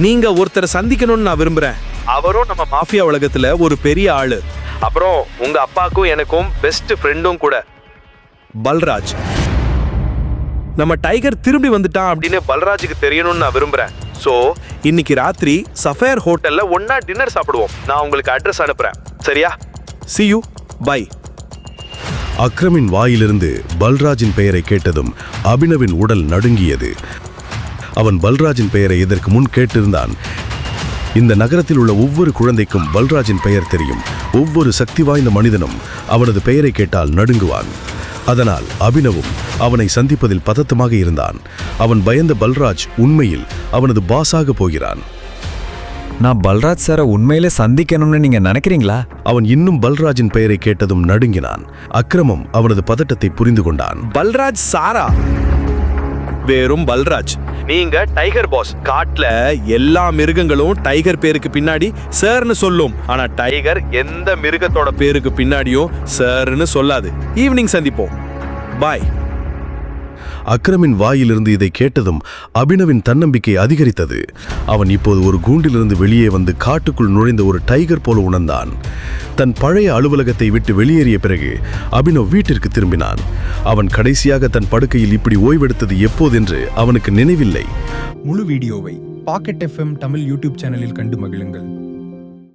நீங்க ஒருத்தரை சந்திக்கணும்னு நான் விரும்புறேன். அவரும் நம்ம மாஃபியா உலகத்துல ஒரு பெரிய ஆளு. அப்புறம் உங்க அப்பாக்கும் எனக்கும் பெஸ்ட் ஃப்ரெண்டும் கூட. பல்ராஜ். நம்ம டைகர் திரும்பி வந்துட்டான் அப்படின்னு பல்ராஜுக்கு தெரியணும்னு நான் விரும்புறேன். சோ இன்னைக்கு ராத்திரி சஃபேர் ஹோட்டல்ல ஒன்னா டின்னர் சாப்பிடுவோம். நான் உங்களுக்கு அட்ரஸ் அனுப்புறேன். சரியா? See you. Bye. அக்ரமின் வாயிலிருந்து பல்ராஜின் பெயரை கேட்டதும் அபினவின் உடல் நடுங்கியது. அவன் பல்ராஜின் பெயரை இதற்கு முன் கேட்டிருந்தான். இந்த நகரத்தில் உள்ள ஒவ்வொரு குழந்தைக்கும் பல்ராஜின் பெயர் தெரியும். ஒவ்வொரு சக்தி வாய்ந்த மனிதனும் அவனது பெயரை கேட்டால் நடுங்குவான். அதனால் அபினவும் அவனை சந்திப்பதில் பதட்டமாக இருந்தான். அவன் பயந்த பல்ராஜ் உண்மையில் அவனது பாஸாக போகிறான். நான் பல்ராஜ் சாரை உண்மையிலே சந்திக்கணும்னு நீங்க நினைக்கிறீங்களா? அவன் இன்னும் பல்ராஜின் பெயரை கேட்டதும் நடுங்கினான். அக்ரமம் அவனது பதட்டத்தை புரிந்து கொண்டான். பல்ராஜ் சாரா? வெறும் பல்ராஜ். நீங்க டைகர் பாஸ். காட்டுல எல்லா மிருகங்களும் டைகர் பேருக்கு பின்னாடி சார்னு சொல்லும். ஆனா டைகர் எந்த மிருகத்தோட பேருக்கு பின்னாடியும் சார்னு சொல்லாது. ஈவினிங் சந்திப்போம். பாய். அக்ரமின் வாயிலிருந்து இதை கேட்டதும் அபினவின் தன்னம்பிக்கை அதிகரித்தது. அவன் இப்போது ஒரு கூண்டிலிருந்து வெளியே வந்து காட்டுக்குள் நுழைந்த ஒரு டைகர் போல உணர்ந்தான். தன் பழைய அலுவலகத்தை விட்டு வெளியேறிய பிறகு அபினவ் வீட்டிற்கு திரும்பினான். அவன் கடைசியாக தன் படுக்கையில் இப்படி ஓய்வெடுத்தது எப்போதென்று அவனுக்கு நினைவில்லை. முழு வீடியோவை பாக்கெட் FM தமிழ் யூடியூப் சேனலில் கண்டு மகிழுங்கள்.